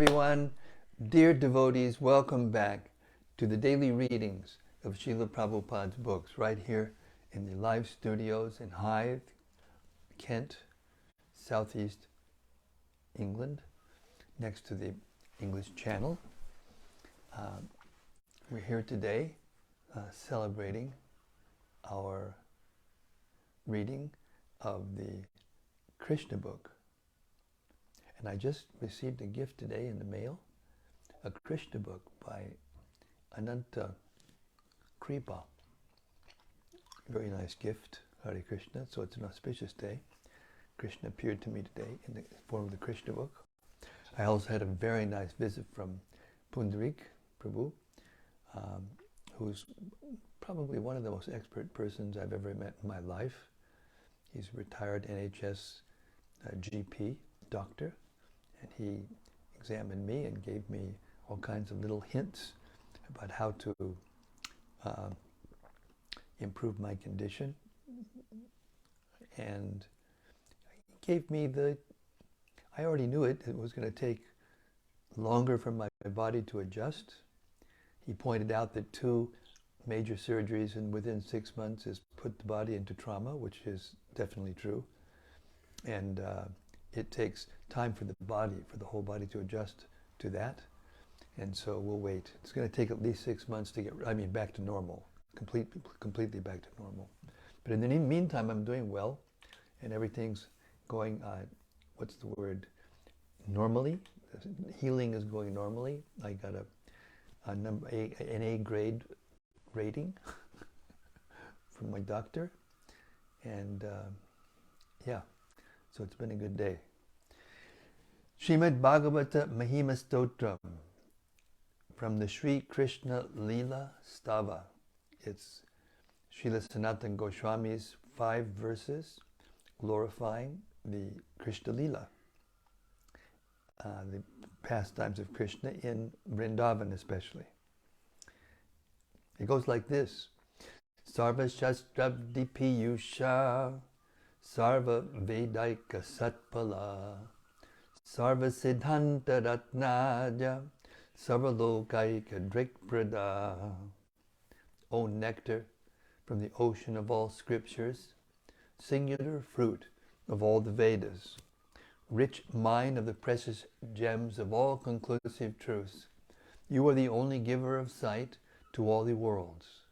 everyone. Dear devotees, welcome back to the daily readings of Srila Prabhupada's books right here in the live studios in Hythe, Kent, southeast England, next to the English Channel. We're here today celebrating our reading of the Krishna book. And I just received a gift today in the mail, a Krishna book by Ananta Kripa. Very nice gift, Hare Krishna. So it's an auspicious day. Krishna appeared to me today in the form of the Krishna book. I also had a very nice visit from Pundarik Prabhu, who's probably one of the most expert persons I've ever met in my life. He's a retired NHS GP doctor, and he examined me and gave me all kinds of little hints about how to improve my condition. And he gave me I already knew it was going to take longer for my body to adjust. He pointed out that 2 major surgeries within 6 months has put the body into trauma, which is definitely true. And it takes time for the whole body to adjust to that. And so we'll wait. It's going to take at least 6 months to get, back to normal, completely back to normal. But in the meantime, I'm doing well, and everything's going, normally. Healing is going normally. I got an A grade rating from my doctor, and so it's been a good day. Śrīmad-Bhāgavatam Mahima Stotram from the Sri Krishna Lila Stava. It's Srila Sanatana Goswami's 5 verses glorifying the Krishna Lila, the pastimes of Krishna in Vrindavan especially. It goes like this: Sarva Shastrabdi Piyusha, Sarva Vedaika Satpala, Sarva Siddhanta Ratnaja, Sarva Lokaika Drikprada. O nectar from the ocean of all scriptures, singular fruit of all the Vedas, rich mine of the precious gems of all conclusive truths, you are the only giver of sight to all the worlds.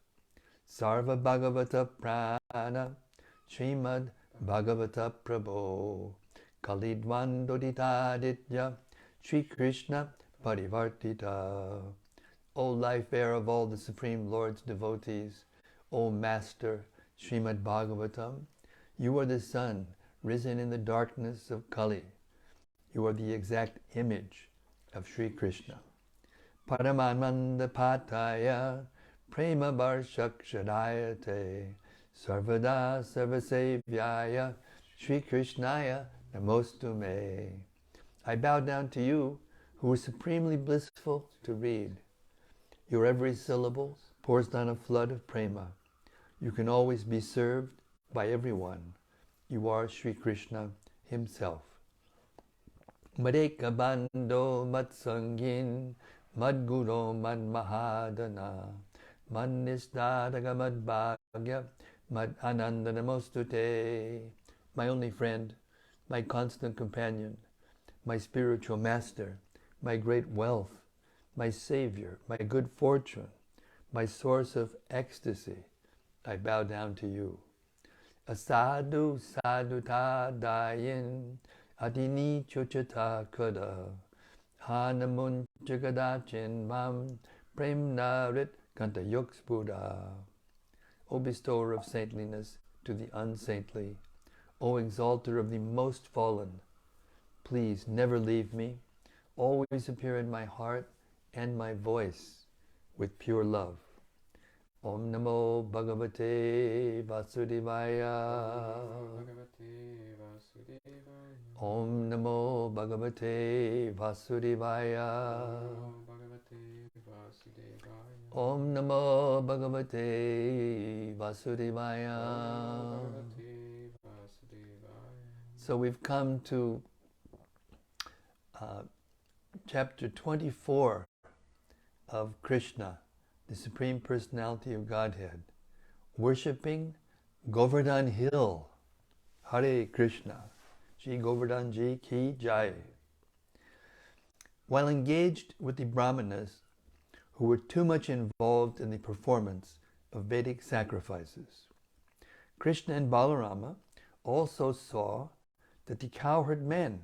Sarva Bhagavata Prana, Śrīmad-Bhāgavata Prabho, Kalidvandoditaditya, Sri Krishna Parivartita. O life air of all the Supreme Lord's devotees, O Master Śrīmad-Bhāgavatam, you are the sun risen in the darkness of Kali. You are the exact image of Sri Krishna. Paramananda Pataya, Prema Varshakshadayate, Sarvada Sarvasevyaya, Sri Krishnaya Namostume. I bow down to you, who are supremely blissful to read. Your every syllable pours down a flood of prema. You can always be served by everyone. You are Sri Krishna himself. Madeka Bando Matsangin, Madguro Mad Mahadana, Mad Nisdadaga Mad Bhagya, Mad Ananda Namostute. My only friend, my constant companion, my spiritual master, my great wealth, my savior, my good fortune, my source of ecstasy, I bow down to you. Asadu sadhuta dayin, adini chochata kada, hanamun jagadachin mam, prem narit kanta yoks buddha. O bestower of saintliness to the unsaintly, O exalter of the most fallen, please never leave me, always appear in my heart and my voice with pure love. Om Namo Bhagavate Vasudevaya. Om Namo Bhagavate Vasudevaya. Om Namo Bhagavate Vasudevaya. So we've come to chapter 24 of Krishna, the Supreme Personality of Godhead, worshipping Govardhana Hill. Hare Krishna. Shri Govardhan Ji Ki Jai. While engaged with the Brahmanas, who were too much involved in the performance of Vedic sacrifices, Krishna and Balarama also saw that the cowherd men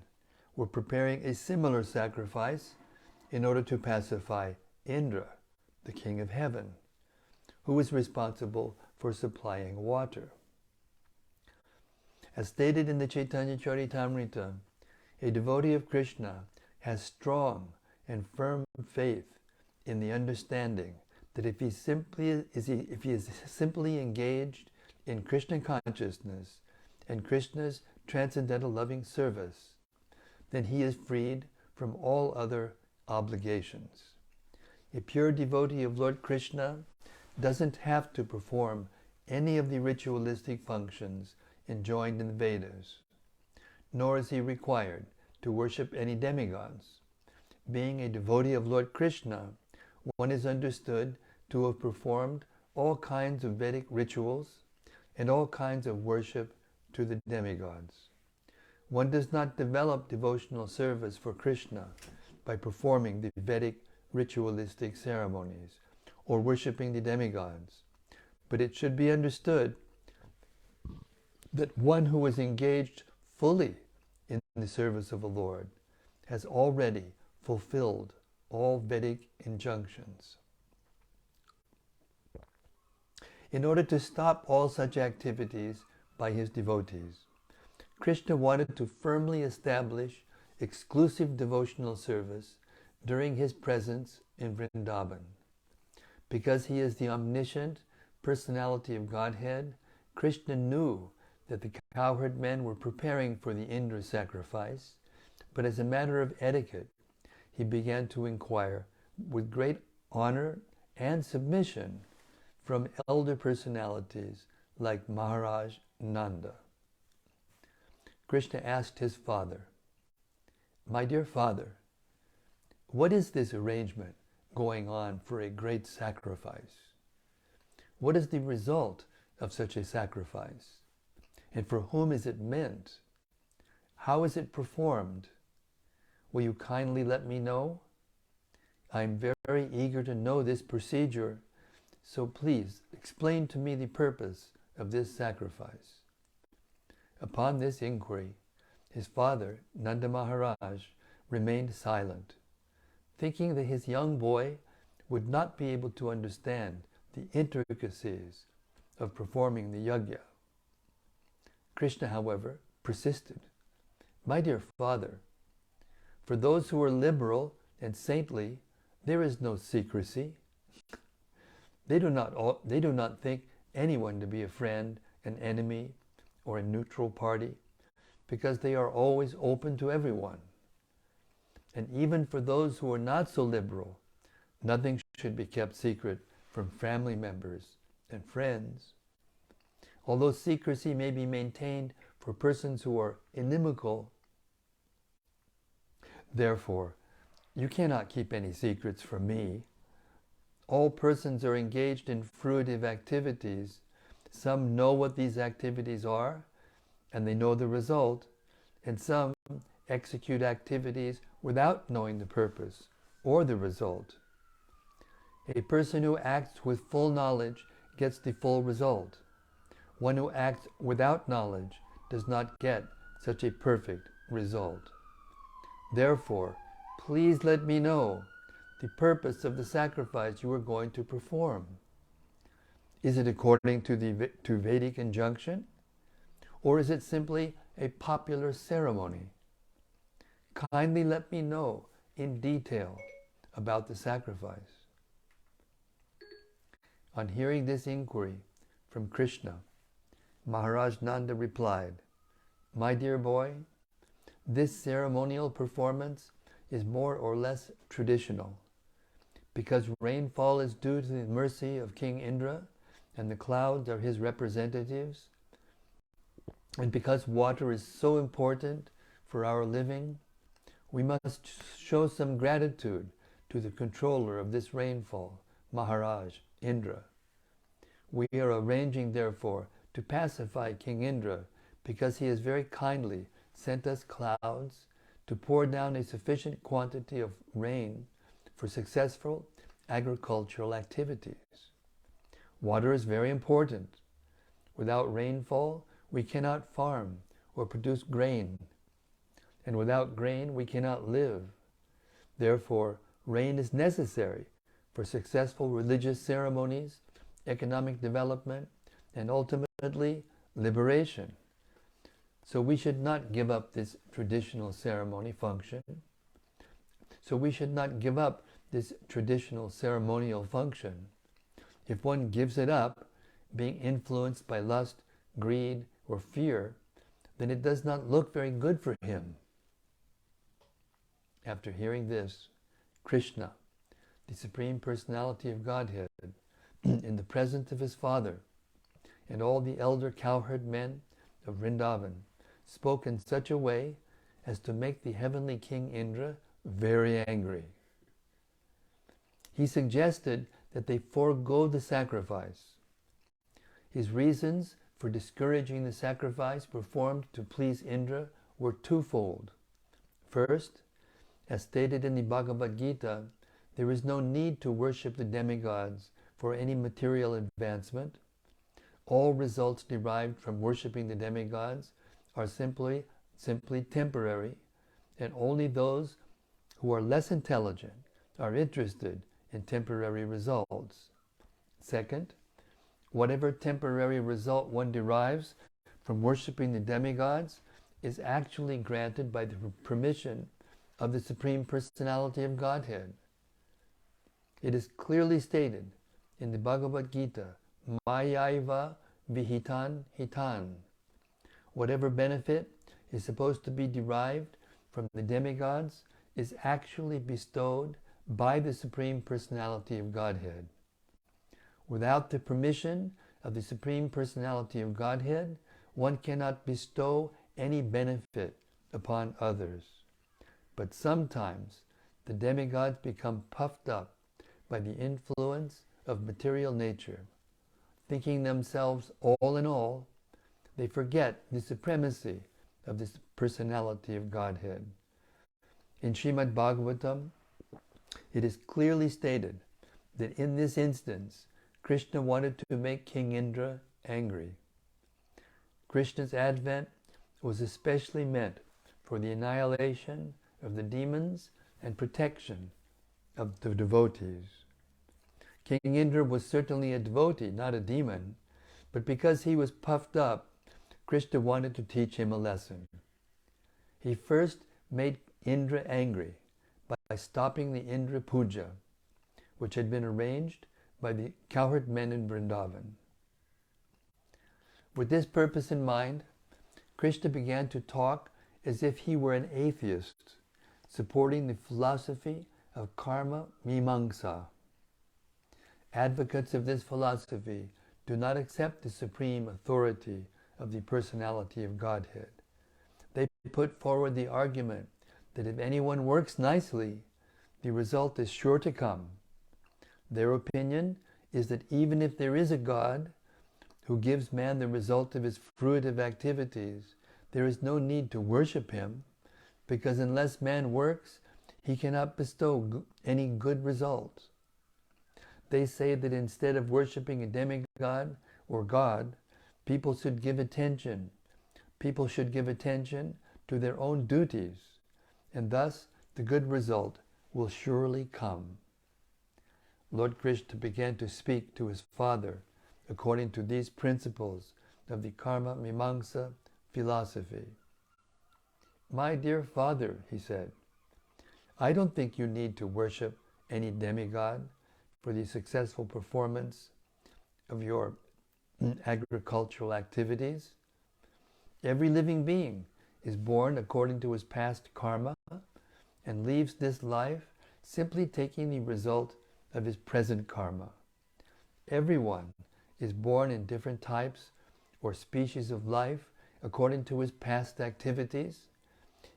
were preparing a similar sacrifice in order to pacify Indra, the king of heaven, who was responsible for supplying water. As stated in the Chaitanya Charitamrita, a devotee of Krishna has strong and firm faith in the understanding that if he is simply engaged in Krishna consciousness and Krishna's transcendental loving service, then he is freed from all other obligations. A pure devotee of Lord Krishna doesn't have to perform any of the ritualistic functions enjoined in the Vedas, nor is he required to worship any demigods. Being a devotee of Lord Krishna, one is understood to have performed all kinds of Vedic rituals and all kinds of worship to the demigods. One does not develop devotional service for Krishna by performing the Vedic ritualistic ceremonies or worshipping the demigods, but it should be understood that one who is engaged fully in the service of the Lord has already fulfilled all Vedic injunctions. In order to stop all such activities by his devotees, Krishna wanted to firmly establish exclusive devotional service during his presence in Vrindavan. Because he is the omniscient personality of Godhead, Krishna knew that the cowherd men were preparing for the Indra sacrifice, but as a matter of etiquette, he began to inquire with great honor and submission from elder personalities like Maharaj Nanda. Krishna asked his father, "My dear father, what is this arrangement going on for a great sacrifice? What is the result of such a sacrifice? And for whom is it meant? How is it performed? Will you kindly let me know? I am very eager to know this procedure, so please explain to me the purpose of this sacrifice." Upon this inquiry, his father, Nanda Maharaj, remained silent, thinking that his young boy would not be able to understand the intricacies of performing the yajna. Krishna, however, persisted. "My dear father, for those who are liberal and saintly, there is no secrecy. They do not think anyone to be a friend, an enemy, or a neutral party, because they are always open to everyone. And even for those who are not so liberal, nothing should be kept secret from family members and friends. Although secrecy may be maintained for persons who are inimical, therefore, you cannot keep any secrets from me. All persons are engaged in fruitive activities. Some know what these activities are, and they know the result, and some execute activities without knowing the purpose or the result. A person who acts with full knowledge gets the full result. One who acts without knowledge does not get such a perfect result. Therefore, please let me know the purpose of the sacrifice you are going to perform. Is it according to Vedic injunction? Or is it simply a popular ceremony? Kindly let me know in detail about the sacrifice." On hearing this inquiry from Krishna, Maharaj Nanda replied, "My dear boy, this ceremonial performance is more or less traditional. Because rainfall is due to the mercy of King Indra, and the clouds are his representatives, and because water is so important for our living, We must show some gratitude to the controller of this rainfall, Maharaj, Indra. We are arranging, therefore, to pacify King Indra because he has very kindly sent us clouds to pour down a sufficient quantity of rain for successful agricultural activities. Water is very important. Without rainfall, we cannot farm or produce grain. And without grain, we cannot live. Therefore, rain is necessary for successful religious ceremonies, economic development, and ultimately liberation. So we should not give up this traditional ceremony function. If one gives it up, being influenced by lust, greed, or fear, then it does not look very good for him. After hearing this, Krishna, the Supreme Personality of Godhead, in the presence of his father and all the elder cowherd men of Vrindavan, spoke in such a way as to make the heavenly King Indra very angry. He suggested that they forego the sacrifice. His reasons for discouraging the sacrifice performed to please Indra were twofold. First, as stated in the Bhagavad Gita, there is no need to worship the demigods for any material advancement. All results derived from worshipping the demigods are simply temporary, and only those who are less intelligent are interested in temporary results. Second, whatever temporary result one derives from worshipping the demigods is actually granted by the permission of the Supreme Personality of Godhead. It is clearly stated in the Bhagavad Gita, Mayaiva Vihitan Hitan. Whatever benefit is supposed to be derived from the demigods is actually bestowed by the Supreme Personality of Godhead. Without the permission of the Supreme Personality of Godhead, one cannot bestow any benefit upon others. But sometimes the demigods become puffed up by the influence of material nature. Thinking themselves all in all, they forget the supremacy of this personality of Godhead. In Śrīmad-Bhāgavatam, it is clearly stated that in this instance, Krishna wanted to make King Indra angry. Krishna's advent was especially meant for the annihilation of the demons and protection of the devotees. King Indra was certainly a devotee, not a demon, but because he was puffed up, Krishna wanted to teach him a lesson. He first made Indra angry by stopping the Indra Puja, which had been arranged by the cowherd men in Vrindavan. With this purpose in mind, Krishna began to talk as if he were an atheist, supporting the philosophy of karma mimamsa. Advocates of this philosophy do not accept the supreme authority of the personality of Godhead. They put forward the argument that if anyone works nicely, the result is sure to come. Their opinion is that even if there is a God who gives man the result of his fruitive activities, there is no need to worship him, because unless man works, he cannot bestow any good results. They say that instead of worshipping a demigod or God, people should give attention to their own duties, and thus the good result will surely come. Lord Krishna began to speak to his father according to these principles of the karma mimamsa philosophy. My dear father, he said, I don't think you need to worship any demigod for the successful performance of your agricultural activities. Every living being is born according to his past karma and leaves this life simply taking the result of his present karma. Everyone is born in different types or species of life according to his past activities,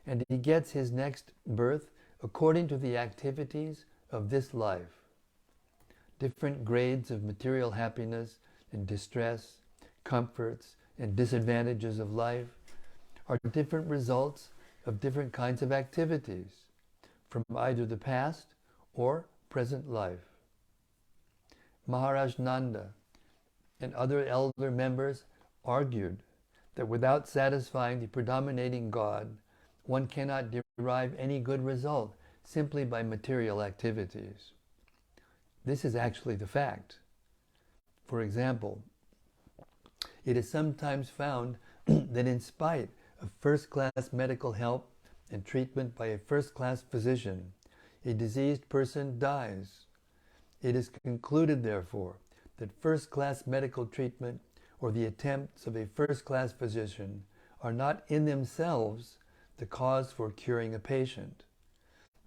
and he gets his next birth according to the activities of this life. Different grades of material happiness and distress, comforts and disadvantages of life are different results of different kinds of activities from either the past or present life. Maharaj Nanda and other elder members argued that without satisfying the predominating God, one cannot derive any good result simply by material activities. This is actually the fact. For example, it is sometimes found that in spite of first-class medical help and treatment by a first-class physician, a diseased person dies. It is concluded, therefore, that first-class medical treatment or the attempts of a first-class physician are not in themselves the cause for curing a patient.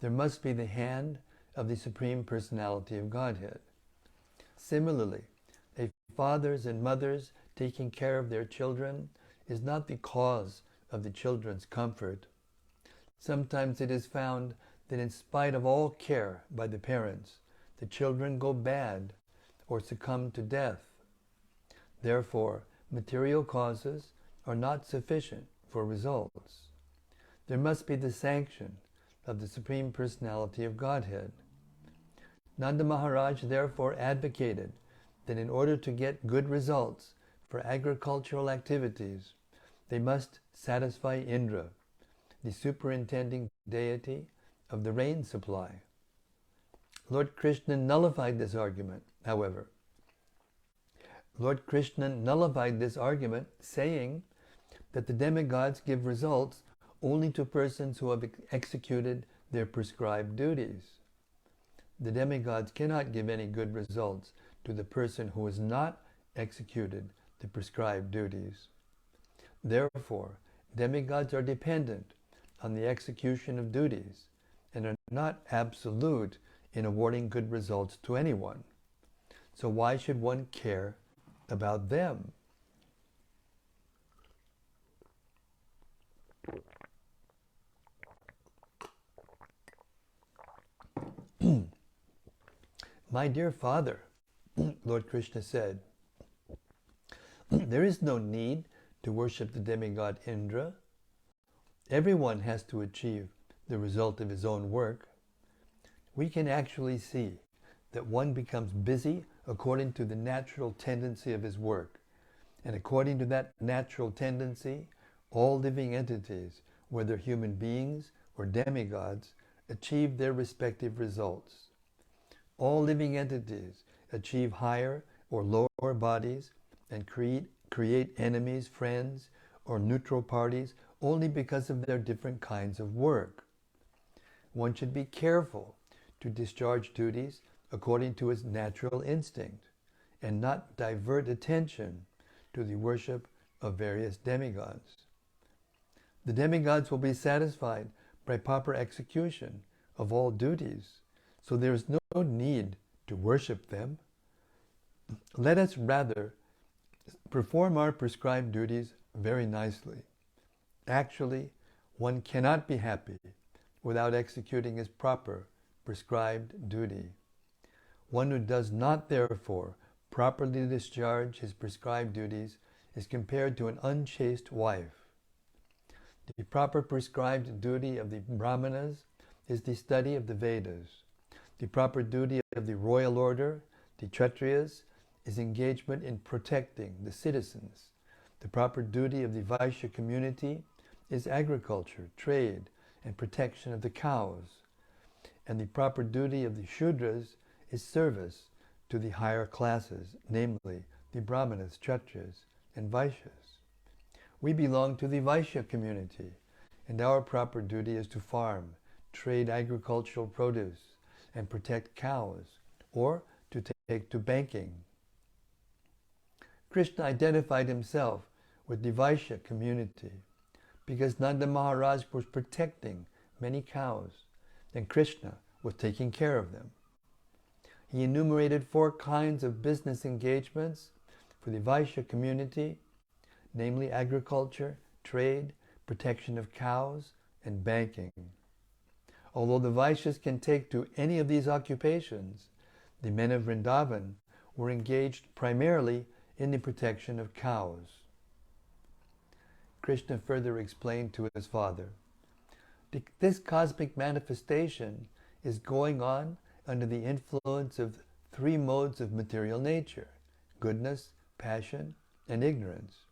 There must be the hand of the Supreme Personality of Godhead. Similarly, a fathers and mothers taking care of their children is not the cause of the children's comfort. Sometimes it is found that in spite of all care by the parents, the children go bad or succumb to death. Therefore, material causes are not sufficient for results. There must be the sanction of the Supreme Personality of Godhead. Nanda Maharaj therefore advocated that in order to get good results for agricultural activities, they must satisfy Indra, the superintending deity of the rain supply. Lord Krishna nullified this argument, however. Lord Krishna nullified this argument, saying that the demigods give results only to persons who have executed their prescribed duties. The demigods cannot give any good results to the person who has not executed the prescribed duties. Therefore, demigods are dependent on the execution of duties and are not absolute in awarding good results to anyone. So why should one care about them? My dear father, Lord Krishna said, there is no need to worship the demigod Indra. Everyone has to achieve the result of his own work. We can actually see that one becomes busy according to the natural tendency of his work. And according to that natural tendency, all living entities, whether human beings or demigods, achieve their respective results. All living entities achieve higher or lower bodies and create enemies, friends, or neutral parties only because of their different kinds of work. One should be careful to discharge duties according to his natural instinct and not divert attention to the worship of various demigods. The demigods will be satisfied by proper execution of all duties, so there is no need to worship them. Let us rather perform our prescribed duties very nicely. Actually, one cannot be happy without executing his proper prescribed duty. One who does not, therefore, properly discharge his prescribed duties is compared to an unchaste wife. The proper prescribed duty of the Brahmanas is the study of the Vedas. The proper duty of the royal order, the Kshatriyas, is engagement in protecting the citizens. The proper duty of the Vaishya community is agriculture, trade, and protection of the cows. And the proper duty of the Shudras is service to the higher classes, namely the Brahmanas, Kshatriyas, and Vaishyas. We belong to the Vaishya community, and our proper duty is to farm, trade agricultural produce, and protect cows, or to take to banking. Krishna identified himself with the Vaishya community because Nanda Maharaj was protecting many cows and Krishna was taking care of them. He enumerated 4 kinds of business engagements for the Vaishya community, namely agriculture, trade, protection of cows, and banking. Although the Vaishyas can take to any of these occupations, the men of Vrindavan were engaged primarily in the protection of cows. Krishna further explained to his father, this cosmic manifestation is going on under the influence of three modes of material nature: goodness, passion, and ignorance.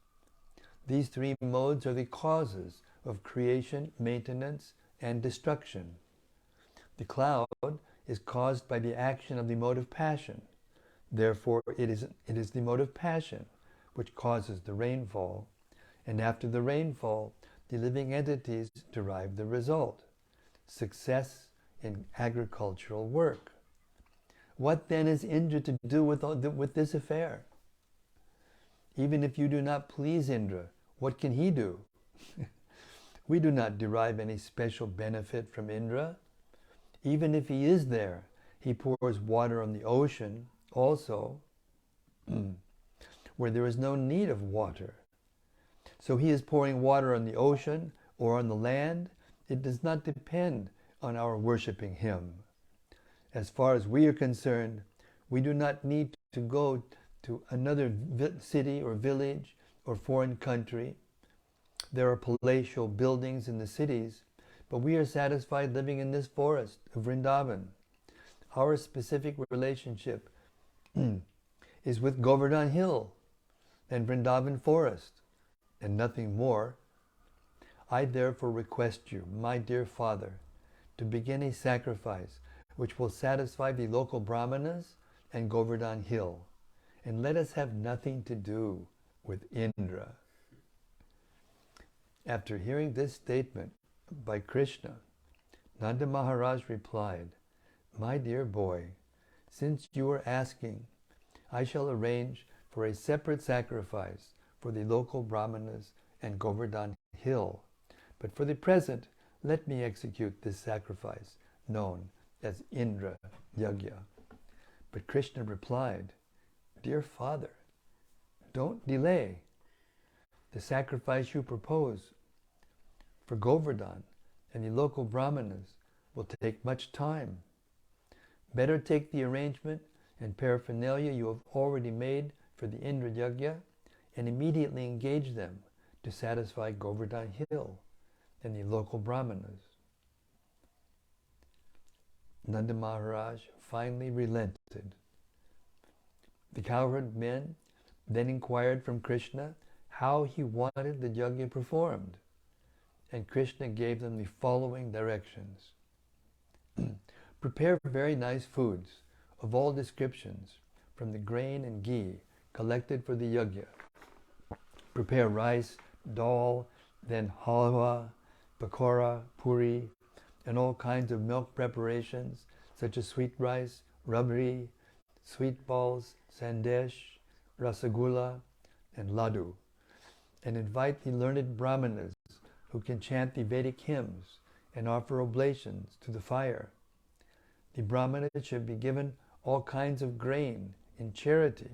These three modes are the causes of creation, maintenance, and destruction. The cloud is caused by the action of the mode of passion. Therefore, it is the mode of passion which causes the rainfall, and after the rainfall, the living entities derive the result: success in agricultural work. What then is Indra to do with this affair? Even if you do not please Indra, what can he do? We do not derive any special benefit from Indra. Even if he is there, he pours water on the ocean also, where there is no need of water. So he is pouring water on the ocean or on the land. It does not depend on our worshipping him. As far as we are concerned, we do not need to go to another city or village or foreign country. There are palatial buildings in the cities, but we are satisfied living in this forest of Vrindavan. Our specific relationship is with Govardhana hill and Vrindavan forest, and nothing more. I therefore request you, my dear father, to begin a sacrifice which will satisfy the local brahmanas and Govardhana hill, and let us have nothing to do with Indra. After hearing this statement by Krishna, Nanda Maharaj replied, my dear boy, since you are asking, I shall arrange for a separate sacrifice for the local brahmanas and Govardhana hill. But for the present, let me execute this sacrifice known as Indra Yagya. But Krishna replied, dear father, don't delay. The sacrifice you propose for Govardhana and the local brahmanas will take much time. Better take the arrangement and paraphernalia you have already made for the Indra Yagya and immediately engage them to satisfy Govardhana hill and the local brahmanas. Nanda Maharaj finally relented. The cowherd men then inquired from Krishna how he wanted the yagya performed, and Krishna gave them the following directions. Prepare very nice foods of all descriptions from the grain and ghee collected for the yagya. Prepare rice, dal, then halwa, pakora, puri, and all kinds of milk preparations such as sweet rice, rabri, sweet balls, sandesh, rasagula, and laddu. And invite the learned brahmanas who can chant the Vedic hymns and offer oblations to the fire. The brahmanas should be given all kinds of grain in charity.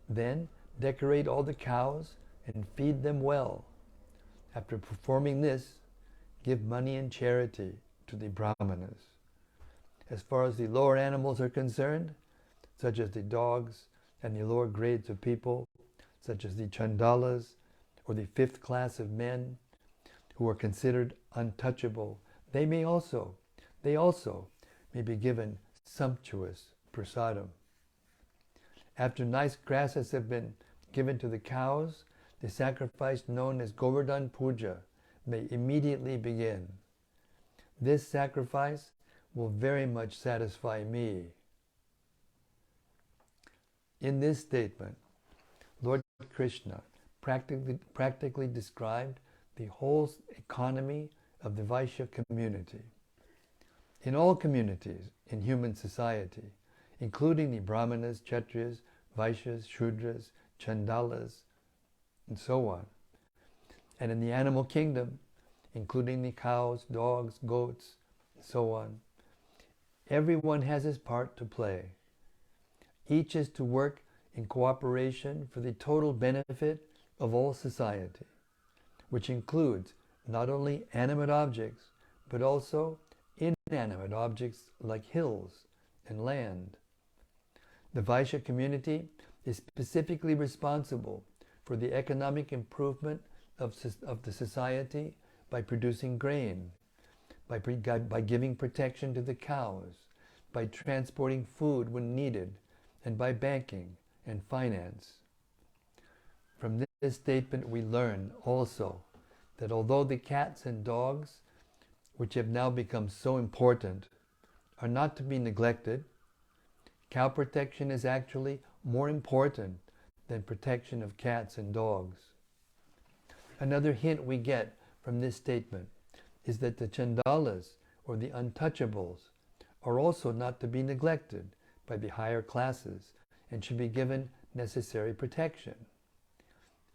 Then decorate all the cows and feed them well. After performing this, give money in charity to the brahmanas. As far as the lower animals are concerned, such as the dogs and the lower grades of people, such as the chandalas or the fifth class of men who are considered untouchable, they also may be given sumptuous prasadam. After nice grasses have been given to the cows, the sacrifice known as Govardhana Puja may immediately begin. This sacrifice will very much satisfy me. In this statement, Lord Krishna practically described the whole economy of the Vaishya community. In all communities in human society, including the Brahmanas, Kshatriyas, Vaishyas, Shudras, Chandalas, and so on. And in the animal kingdom, including the cows, dogs, goats, and so on, everyone has his part to play. Each is to work in cooperation for the total benefit of all society, which includes not only animate objects, but also inanimate objects like hills and land. The Vaishya community is specifically responsible for the economic improvement of the society by producing grain, by giving protection to the cows, by transporting food when needed, and by banking and finance. From this statement we learn also that although the cats and dogs, which have now become so important, are not to be neglected, cow protection is actually more important than protection of cats and dogs. Another hint we get from this statement is that the chandalas, or the untouchables, are also not to be neglected by the higher classes and should be given necessary protection.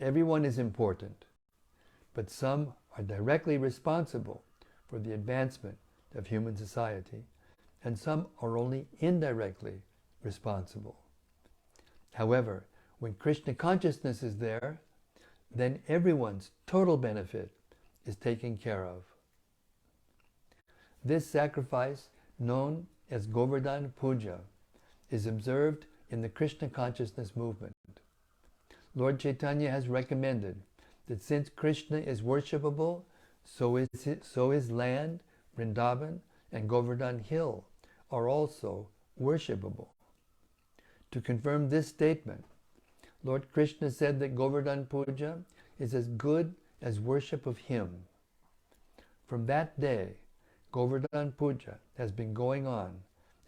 Everyone is important, but some are directly responsible for the advancement of human society, and some are only indirectly responsible. However, when Krishna consciousness is there, then everyone's total benefit is taken care of. This sacrifice, known as Govardhana Puja, is observed in the Krishna consciousness movement. Lord Chaitanya has recommended that since Krishna is worshipable, so is land, Vrindavan, and Govardhan Hill are also worshipable. To confirm this statement, Lord Krishna said that Govardhan Puja is as good as worship of him. From that day, Govardhan Puja has been going on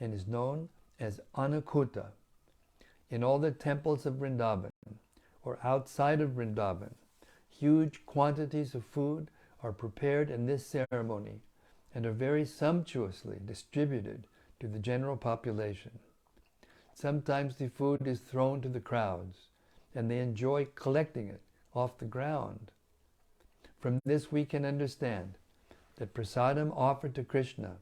and is known as Anakuta. In all the temples of Vrindavan or outside of Vrindavan, huge quantities of food are prepared in this ceremony and are very sumptuously distributed to the general population. Sometimes the food is thrown to the crowds, and they enjoy collecting it off the ground. From this we can understand that prasadam offered to Krishna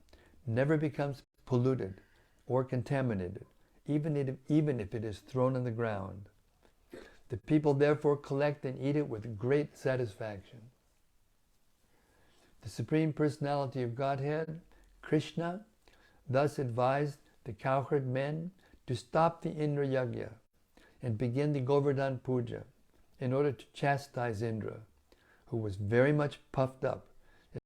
never becomes polluted or contaminated, even if it is thrown on the ground. The people therefore collect and eat it with great satisfaction. The Supreme Personality of Godhead, Krishna, thus advised the cowherd men to stop the Indra Yagya and begin the Govardhan Puja in order to chastise Indra, who was very much puffed up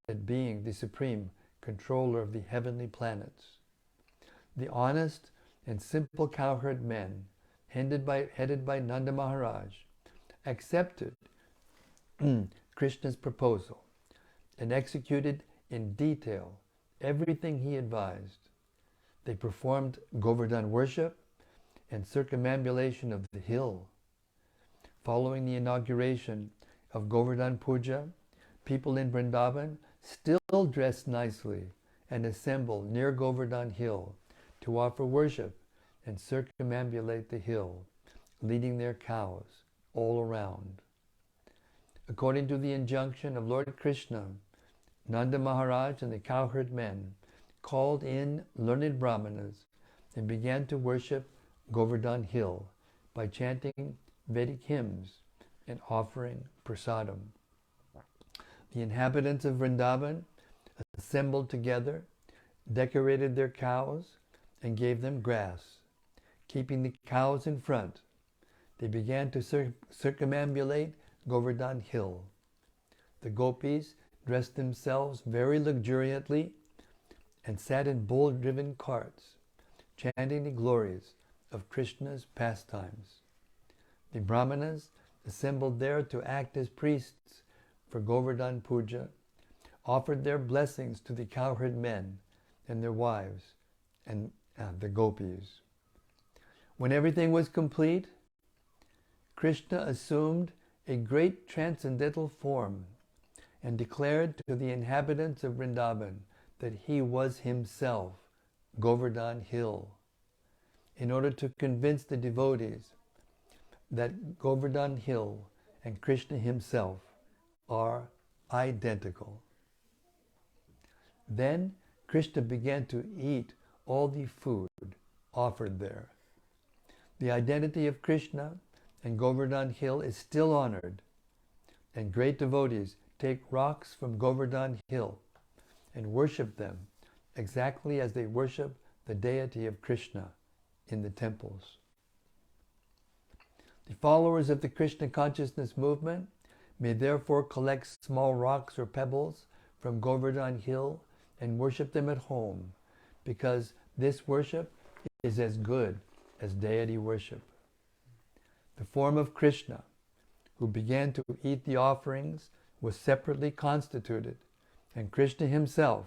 at being the supreme controller of the heavenly planets. The honest and simple cowherd men, headed by Nanda Maharaj, accepted Krishna's proposal and executed in detail everything he advised. They performed Govardhan worship and circumambulation of the hill. Following the inauguration of Govardhan Puja, people in Vrindavan still dress nicely and assemble near Govardhan Hill to offer worship and circumambulate the hill, leading their cows all around. According to the injunction of Lord Krishna, Nanda Maharaj and the cowherd men called in learned brahmanas and began to worship Govardhan Hill by chanting Vedic hymns and offering prasadam. The inhabitants of Vrindavan assembled together, decorated their cows, and gave them grass. Keeping the cows in front, they began to circumambulate Govardhan Hill. The gopis dressed themselves very luxuriantly and sat in bull-driven carts, chanting the glories of Krishna's pastimes. The brahmanas assembled there to act as priests for Govardhan Puja, offered their blessings to the cowherd men and their wives and the gopis. When everything was complete, Krishna assumed a great transcendental form and declared to the inhabitants of Vrindavan that he was himself Govardhan Hill, in order to convince the devotees that Govardhan Hill and Krishna himself are identical. Then Krishna began to eat all the food offered there. The identity of Krishna and Govardhan Hill is still honored, and great devotees take rocks from Govardhana hill and worship them exactly as they worship the deity of Krishna in the temples. The followers of the Krishna consciousness movement may therefore collect small rocks or pebbles from Govardhana hill and worship them at home, because this worship is as good as deity worship. The form of Krishna, who began to eat the offerings, was separately constituted, and Krishna himself,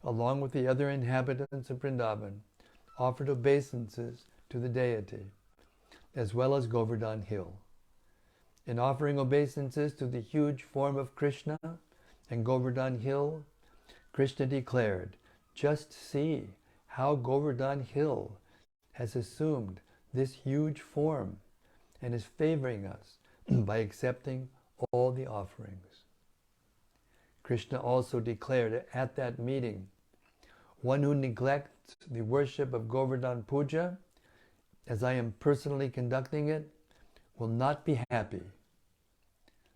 along with the other inhabitants of Vrindavan, offered obeisances to the deity, as well as Govardhana hill. In offering obeisances to the huge form of Krishna and Govardhana hill, Krishna declared, "Just see how Govardhana hill has assumed this huge form and is favoring us by accepting all the offerings." Krishna also declared at that meeting, "One who neglects the worship of Govardhana Puja, as I am personally conducting it, will not be happy.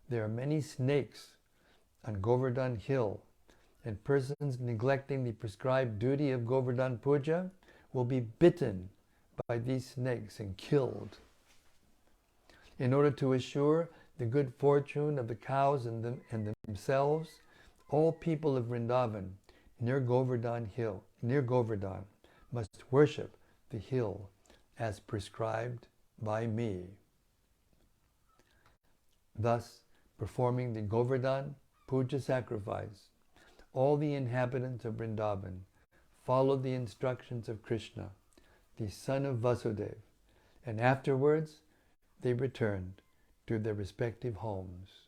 There are many snakes on Govardhana hill, and persons neglecting the prescribed duty of Govardhana Puja will be bitten by these snakes and killed. In order to assure the good fortune of the cows and themselves, all people of Vrindavan near Govardhana hill, near Govardhana, must worship the hill as prescribed by me." Thus, performing the Govardhana Puja sacrifice, all the inhabitants of Vrindavan followed the instructions of Krishna, the son of Vyāsadeva, and afterwards they returned to their respective homes.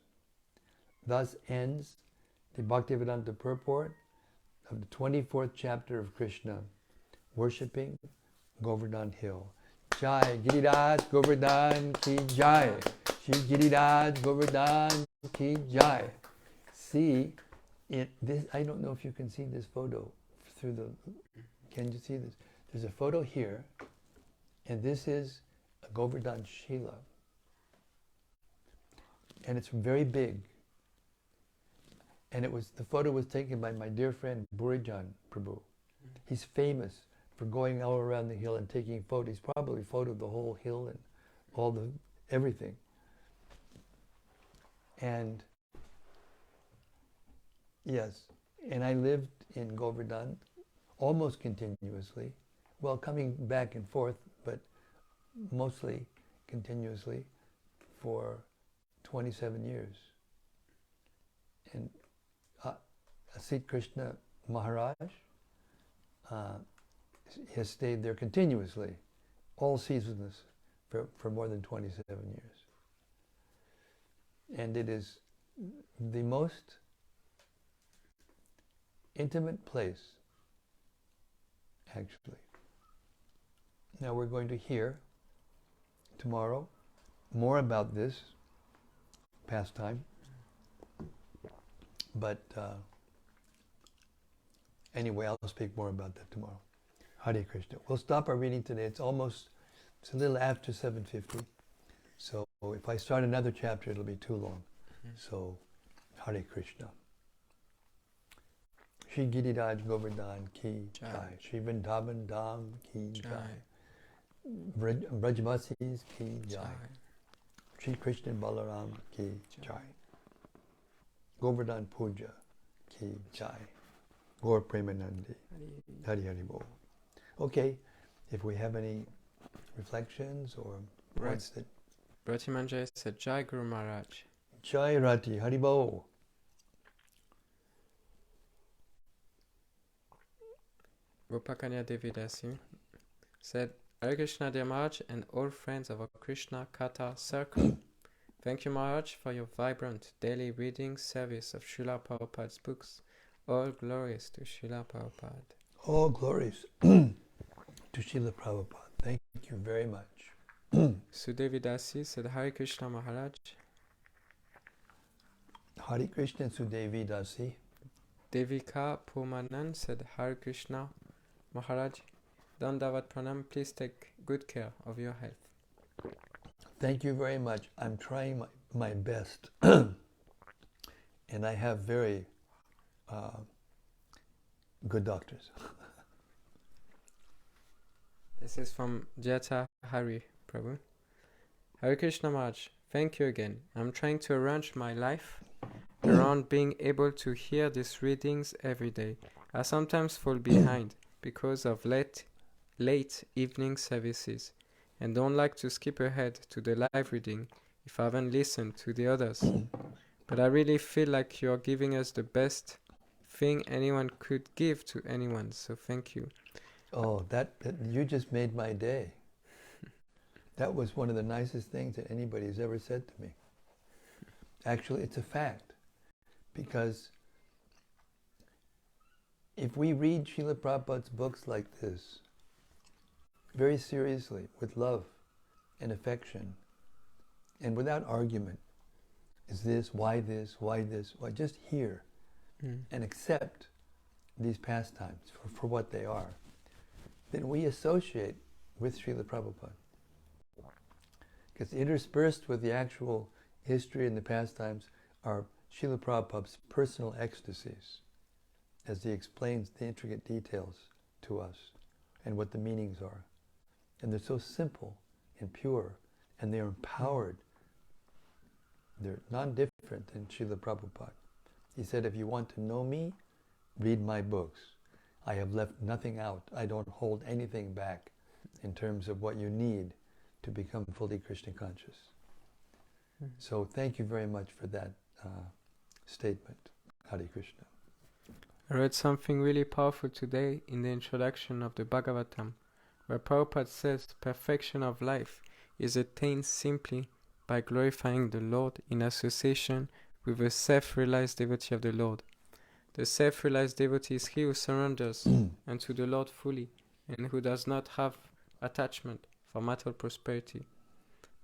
Thus ends the Bhaktivedanta purport of the 24th chapter of Krishna, worshipping Govardhana hill. Jai Giriraj Govardhan ki Jai. Shri Giriraj Govardhan ki Jai. See, this, I don't know if you can see this photo through the, can you see this? There's a photo here, and this is a Govardhan Śrīla. And it's very big. And the photo was taken by my dear friend Burijan Prabhu. He's famous for going all around the hill and taking photos. He's probably photoed the whole hill and everything. And yes, and I lived in Govardhan almost continuously. Well, coming back and forth, but mostly continuously for 27 years. And Asit Krishna Maharaj has stayed there continuously, all seasons, for more than 27 years. And it is the most intimate place, actually. Now we're going to hear tomorrow more about this pastime, but anyway, I'll speak more about that tomorrow. Hare Krishna. We'll stop our reading today. It's a little after 7:50. So if I start another chapter, it'll be too long. So, Hare Krishna. Shri Giriraj Govardhan ki Jai. Shri Vrindavan Dham ki Jai. Brajvasis ki Jai. Shri Krishna Balaram ki Jai. Govardhan Puja ki Jai. Gaur Premanandi. Hari Hari Bol. Okay, if we have any reflections or points that... Rati Manjay said, Jai Guru Maharaj. Jai Rati, Hari Bol. Rupakanya Devidasi said, Hare Krishna dear Maharaj and all friends of our Krishna Katha circle. Thank you Maharaj for your vibrant daily reading service of Srila Prabhupada's books. All glories to Srila Prabhupada. All glories to Srila Prabhupada. Thank you very much. Sudevidasi said, Hare Krishna Maharaj. Hare Krishna Sudevidasi. Devika Pumanan said, Hare Krishna Maharaj. Dandavat Pranam, please take good care of your health. Thank you very much. I'm trying my best. And And I have very good doctors. This is from Jata Hari Prabhu. Hare Krishna Maharaj, thank you again. I'm trying to arrange my life around being able to hear these readings every day. I sometimes fall behind because of late evening services and don't like to skip ahead to the live reading if I haven't listened to the others. But I really feel like you're giving us the best thing anyone could give to anyone, so thank you. Oh, that you just made my day. That was one of the nicest things that anybody's ever said to me. Actually, it's a fact. Because if we read Srila Prabhupada's books like this, very seriously, with love and affection, and without argument, is this, why just hear and accept these pastimes for what they are, then we associate with Srila Prabhupada. Because interspersed with the actual history and the pastimes are Srila Prabhupada's personal ecstasies, as he explains the intricate details to us and what the meanings are. And they're so simple and pure, and they're empowered. They're non-different than Srila Prabhupada. He said, if you want to know me, read my books. I have left nothing out. I don't hold anything back in terms of what you need to become fully Krishna conscious. So thank you very much for that statement. Hare Krishna. I read something really powerful today in the introduction of the Bhagavatam, where Prabhupada says perfection of life is attained simply by glorifying the Lord in association with a self-realized devotee of the Lord. The self-realized devotee is he who surrenders unto the Lord fully and who does not have attachment for material prosperity.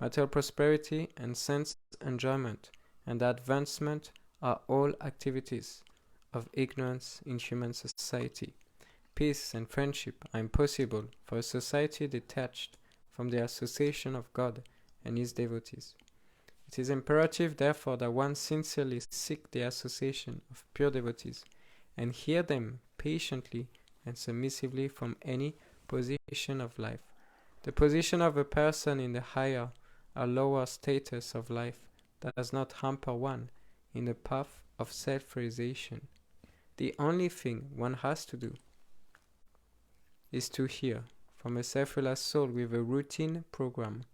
Material prosperity and sense enjoyment and advancement are all activities of ignorance in human society. Peace and friendship are impossible for a society detached from the association of God and His devotees. It is imperative, therefore, that one sincerely seek the association of pure devotees and hear them patiently and submissively from any position of life. The position of a person in the higher or lower status of life does not hamper one in the path of self-realization. The only thing one has to do is to hear from a self-realized soul with a routine program.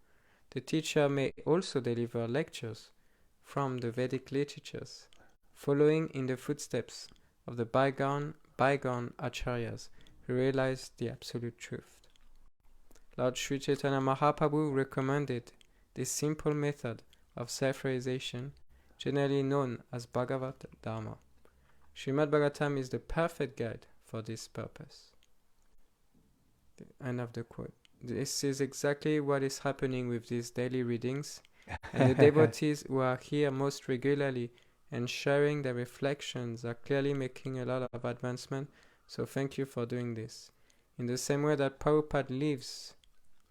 The teacher may also deliver lectures from the Vedic literatures, following in the footsteps of the bygone Acharyas who realized the absolute truth. Lord Sri Chaitanya Mahaprabhu recommended this simple method of self-realization, generally known as Bhagavad Dharma. Śrīmad-Bhāgavatam is the perfect guide for this purpose. The end of the quote. This is exactly what is happening with these daily readings, and the devotees who are here most regularly and sharing their reflections are clearly making a lot of advancement, so thank you for doing this. In the same way that Prabhupada lives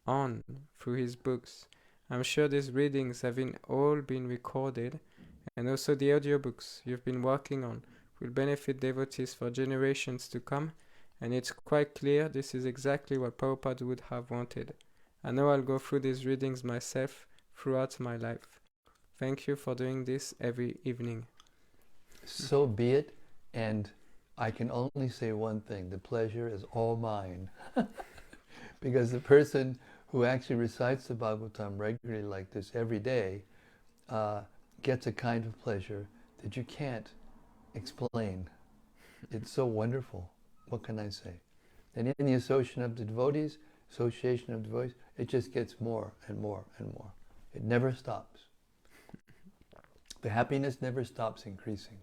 on through his books, I'm sure these readings have all been recorded, and also the audiobooks you've been working on will benefit devotees for generations to come, and it's quite clear this is exactly what Prabhupada would have wanted. I know I'll go through these readings myself throughout my life. Thank you for doing this every evening. So be it, and I can only say one thing: the pleasure is all mine. Because the person who actually recites the Bhagavatam regularly like this every day gets a kind of pleasure that you can't explain. It's so wonderful. What can I say? And in the association of the devotees, it just gets more and more and more. It never stops. The happiness never stops increasing.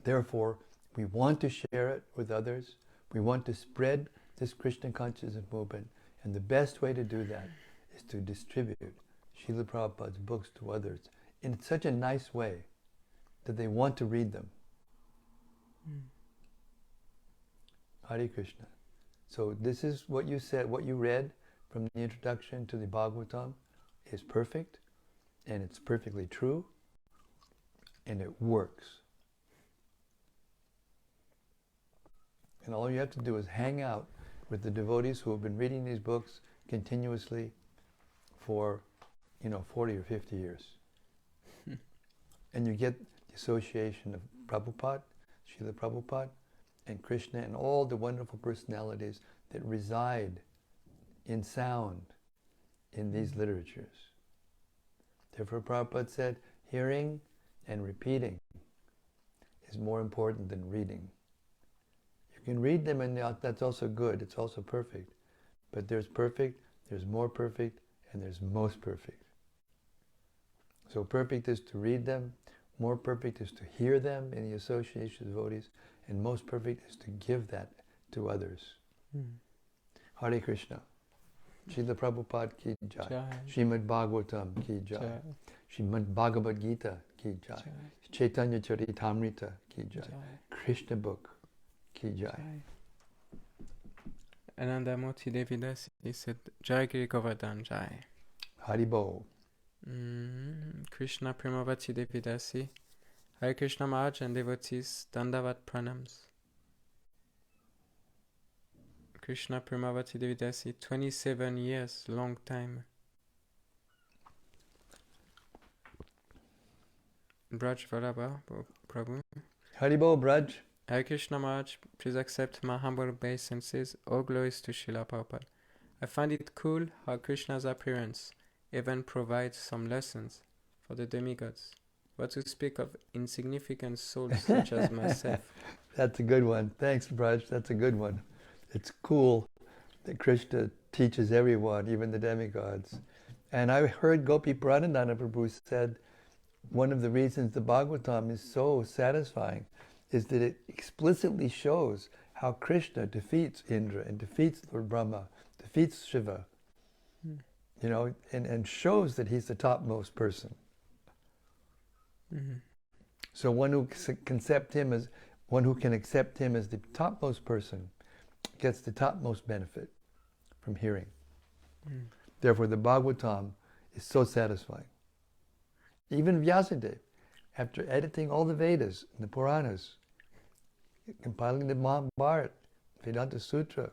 Therefore, we want to share it with others. We want to spread this Krishna consciousness movement. And the best way to do that is to distribute Srila Prabhupada's books to others in such a nice way that they want to read them. Hare Krishna. So this is what you said, what you read from the introduction to the Bhagavatam is perfect, and it's perfectly true. and it works. And all you have to do is hang out with the devotees who have been reading these books continuously for, 40 or 50 years. And you get the association of Prabhupada, Srila Prabhupada, and Krishna, and all the wonderful personalities that reside in sound in these literatures. Therefore, Prabhupada said, hearing and repeating is more important than reading. You can read them, and that's also good. It's also perfect. But there's perfect, there's more perfect, and there's most perfect. So perfect is to read them, more perfect is to hear them in the association of devotees, and most perfect is to give that to others. Hare Krishna. Srila Prabhupada ki jai. Jai. Śrīmad-Bhāgavatam ki jai. Jai. Śrīmad-Bhāgavad Gita ki jai. Jai. Chaitanya Charitamrita ki jai. Jai. Krishna book ki jai. Jai. Anandamurti Devidasi, he said, Jai Giri Govardhana Jai. Haribo. Krishna Primavati Devidasi, Hare Krishna Maharaj and devotees, Dandavat Pranams. Krishna Primavati Devidasi, 27 years, long time. Braj Varaba, Prabhu. Haribo, Braj. Hare Krishna Maharaj, please accept my humble obeisances. All glories to Srila Prabhupada. I find it cool how Krishna's appearance even provides some lessons for the demigods. What to speak of insignificant souls such as myself. That's a good one. Thanks, Braj. That's a good one. It's cool that Krishna teaches everyone, even the demigods. And I heard Gopi Pradhanana Prabhu said one of the reasons the Bhagavatam is so satisfying is that it explicitly shows how Krishna defeats Indra and defeats Lord Brahma, defeats Shiva, and shows that he's the topmost person. So one who can accept him as the topmost person gets the topmost benefit from hearing. Therefore, the Bhagavatam is so satisfying. Even Vyāsadeva, after editing all the Vedas and the Puranas, compiling the Mahabharata, Vedanta Sutra,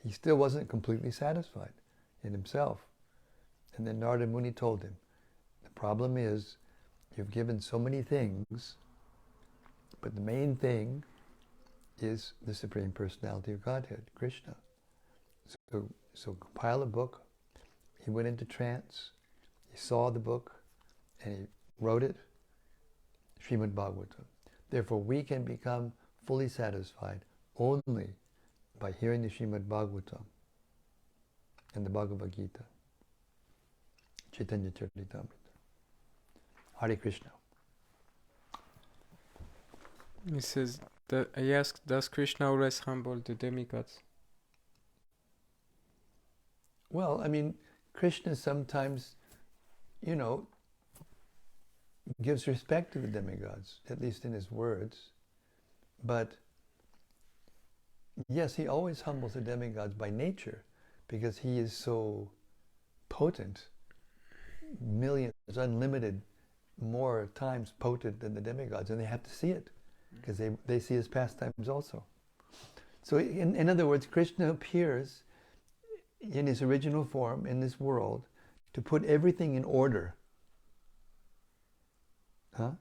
he still wasn't completely satisfied in himself. And then Narada Muni told him, the problem is, you've given so many things, but the main thing is the Supreme Personality of Godhead, Krishna. So compile a book. He went into trance. He saw the book, and he wrote it, Śrīmad-Bhāgavatam. Therefore, we can become fully satisfied only by hearing the Śrīmad-Bhāgavatam and the Bhagavad Gita, Chaitanya Charitamrita. Hare Krishna. He says, I asked, does Krishna always humble the demigods? Well, I mean, Krishna sometimes, gives respect to the demigods, at least in his words. But yes, he always humbles the demigods by nature, because he is so potent, millions, unlimited, more times potent than the demigods, and they have to see it, because they see his pastimes also. So in other words, Krishna appears in his original form in this world to put everything in order.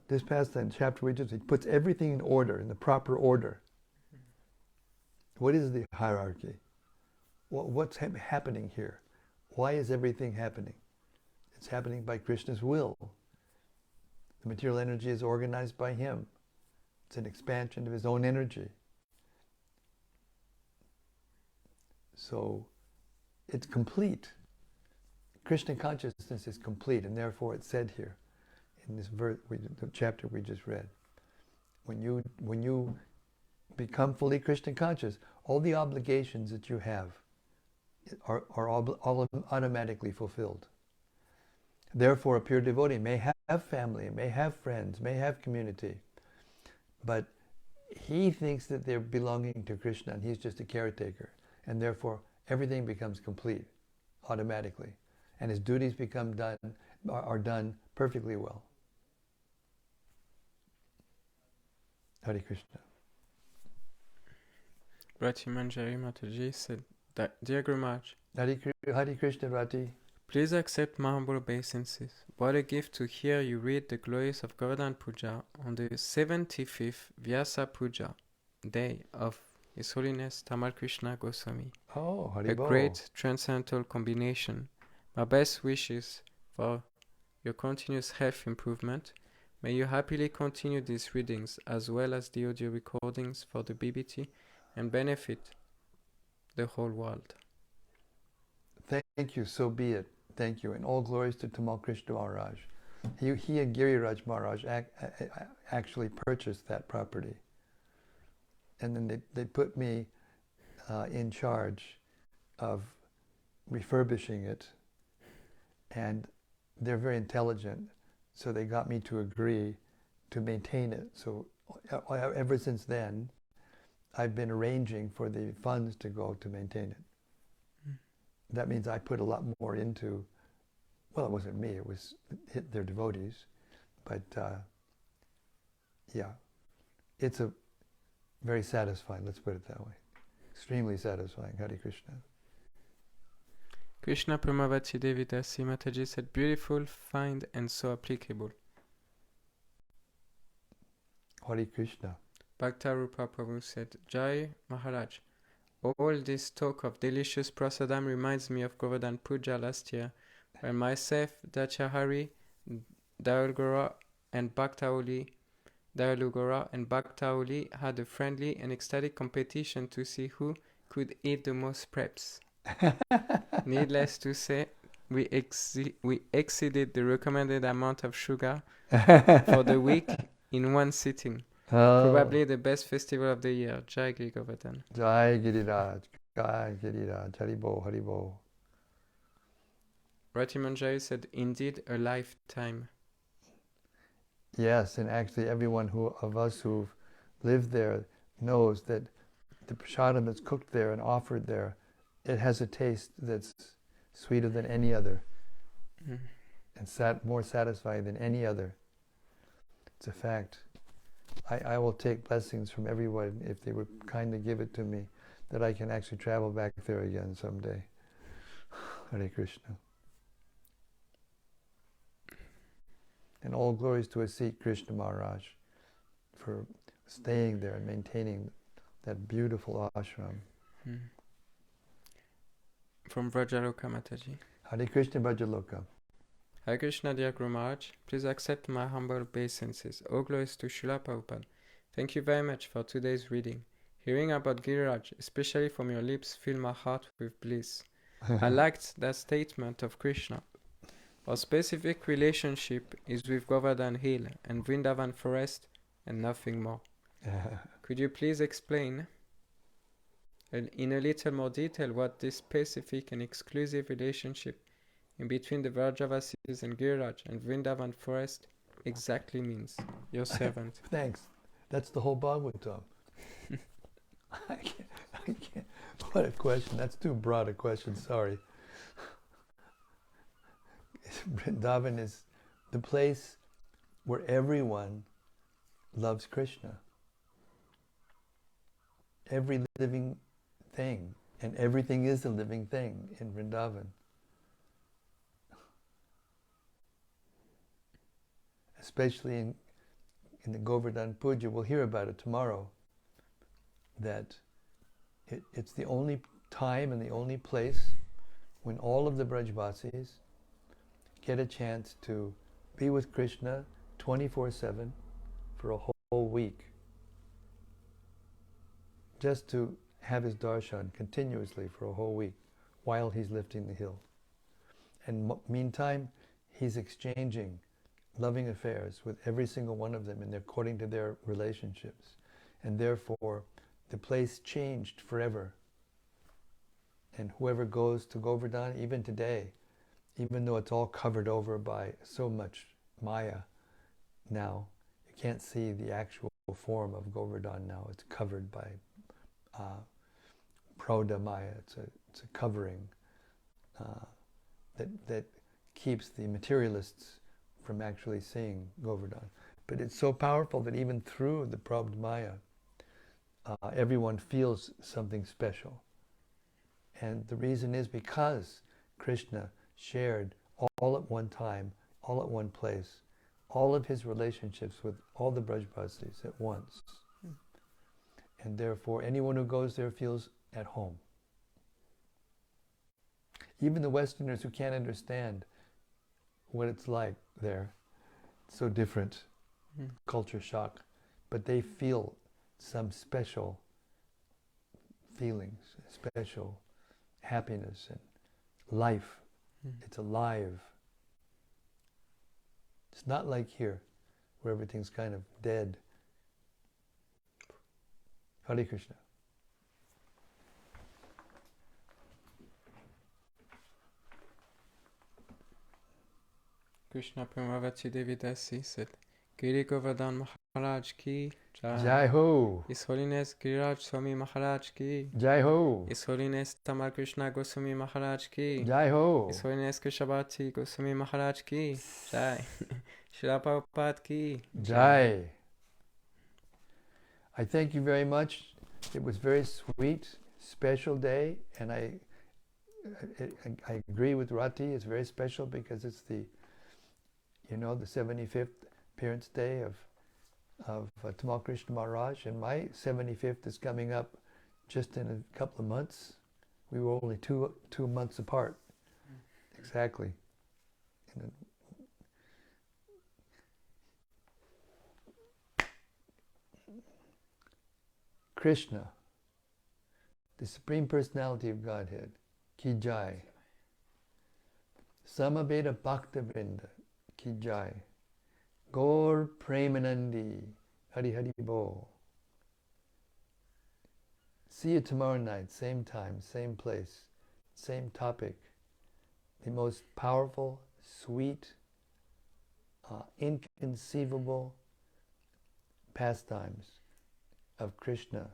This pastime chapter we just, he puts everything in order, in the proper order. What is the hierarchy? What's happening here? Why is everything happening? It's happening by Krishna's will. The material energy is organized by him. It's an expansion of his own energy. So it's complete. Krishna consciousness is complete, and therefore it's said here in this verse, the chapter we just read. When you become fully Krishna conscious, all the obligations that you have are all automatically fulfilled. Therefore, a pure devotee may have family, may have friends, may have community, but he thinks that they're belonging to Krishna and he's just a caretaker, and therefore everything becomes complete automatically, and his duties are done perfectly well. Hare Krishna. Rati Manjari Mataji said, Dear Guru Maharaj, Hare Krishna, Rati. please accept my humble obeisances. What a gift to hear you read the glories of Govardhana Puja on the 75th Vyasa Puja day of His Holiness Tamal Krishna Goswami. Oh, A Haribol. great transcendental combination. My best wishes for your continuous health improvement. May you happily continue these readings as well as the audio recordings for the BBT and benefit the whole world. Thank you, so be it. Thank you. And all glories to Tamal Krishna Maharaj. He and Giriraj Maharaj actually purchased that property. And then they put me in charge of refurbishing it. And they're very intelligent, so they got me to agree to maintain it. So ever since then, I've been arranging for the funds to go to maintain it. That means I put a lot more into, well, it wasn't me, it was their devotees. But yeah, it's a very satisfying, let's put it that way. Extremely satisfying. Hare Krishna. Krishna Premavati Devidasi Mataji said, beautiful, fine, and so applicable. Hare Krishna. Bhakta Rupa Prabhu said, Jai Maharaj, all this talk of delicious prasadam reminds me of Govardhana Puja last year, where myself, Dachahari, Dayalugora, and Bhaktaoli had a friendly and ecstatic competition to see who could eat the most preps. Needless to say, we exceeded the recommended amount of sugar for the week in one sitting. Probably the best festival of the year. Jai Giri Govardhana. Jai Giriraj. Jai Giriraj. Haribo, Haribo. Rati Manjari said, indeed a lifetime. Yes, and actually everyone of us who've lived there knows that the prasadam that's cooked there and offered there, it has a taste that's sweeter than any other, and more satisfying than any other. It's a fact. I will take blessings from everyone if they would kindly give it to me, that I can actually travel back there again someday. Hare Krishna. And all glories to his seat, Krishna Maharaj, for staying there and maintaining that beautiful ashram. From Vrajaloka Mataji. Hare Krishna Vrajaloka. Hare Krishna, dear Guru Maharaj, please accept my humble obeisances. All glories to Śrīla Prabhupāda. Thank you very much for today's reading. Hearing about Giriraj, especially from your lips, filled my heart with bliss. I liked that statement of Krishna. Our specific relationship is with Govardhan Hill and Vrindavan Forest and nothing more. Could you please explain in a little more detail what this specific and exclusive relationship in between the Vrajavasis and Giriraj and Vrindavan Forest exactly means? Your servant. Thanks. That's the whole Bhagavatam. I can't. What a question. That's too broad a question, sorry. Vrindavan is the place where everyone loves Krishna. Every living thing, and everything is a living thing in Vrindavan. Especially in the Govardhana Puja, we'll hear about it tomorrow, that it's the only time and the only place when all of the Brajvasis get a chance to be with Krishna 24/7 for a whole week. Just to have his darshan continuously for a whole week while he's lifting the hill. And meantime, he's exchanging loving affairs with every single one of them, and according to their relationships. And therefore, the place changed forever. And whoever goes to Govardhana, even today, even though it's all covered over by so much Maya now, you can't see the actual form of Govardhana now. It's covered by Prodha Maya. It's a covering that keeps the materialists from actually seeing Govardhana. But it's so powerful that even through the Prabhupada Maya, everyone feels something special. And the reason is because Krishna shared all at one time, all at one place, all of his relationships with all the Brajbasis at once. And therefore, anyone who goes there feels at home. Even the Westerners who can't understand what it's like there, it's so different, culture shock, but they feel some special feelings, special happiness and life. It's alive. It's not like here, where everything's kind of dead. Hare Krishna. Krishna Premavati Devidasi said, Giri Govardhana Maharaj ki Jai. Jai Ho. His Holiness Giriraj Swami Maharaj ki Jai Ho. His Holiness Tamal Krishna Goswami Maharaj ki Jai Ho. His Holiness Krishabhati Goswami Maharaj ki Jai. Śrīla Prabhupāda ki Jai. I thank you very much. It was very sweet, special day, and I agree with Rati. It's very special because it's the 75th appearance day of Tamal Krishna Maharaj, and my 75th is coming up just in a couple of months. We were only two months apart, exactly. Krishna, the Supreme Personality of Godhead, Ki Jai. Samaveda Bhaktivedanta, Ki Jai. Gaur Premanandi, Hari Hari Bo. See you tomorrow night, same time, same place, same topic. The most powerful, sweet, inconceivable pastimes of Krishna,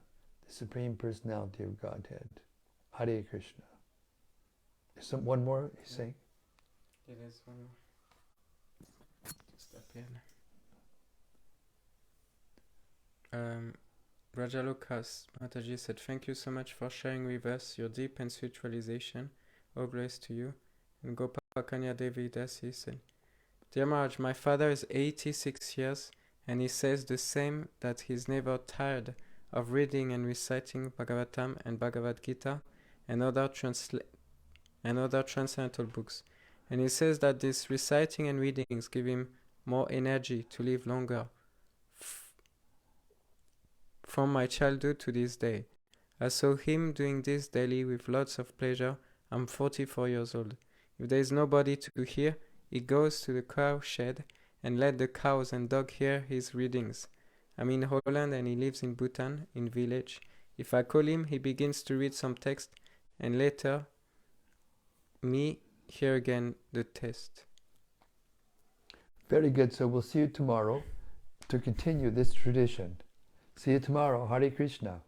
the Supreme Personality of Godhead. Hare Krishna. Is one more you say? Yeah, there's one more. Just up here. Raja Lucas Mataji said, thank you so much for sharing with us your deep and sweet realization. All grace to you. And Gopakanya Devi Dasi said, Dear Maharaj, my father is 86 years and he says the same, that he's never tired of reading and reciting Bhagavatam and Bhagavad Gita and other transcendental books. And he says that this reciting and readings give him more energy to live longer. From my childhood to this day, I saw him doing this daily with lots of pleasure. I'm 44 years old. If there is nobody to hear, he goes to the cow shed and let the cows and dog hear his readings. I'm in Holland and he lives in Bhutan, in village. If I call him, he begins to read some text and later me hear again the text. Very good. So we'll see you tomorrow to continue this tradition. See you tomorrow. Hare Krishna.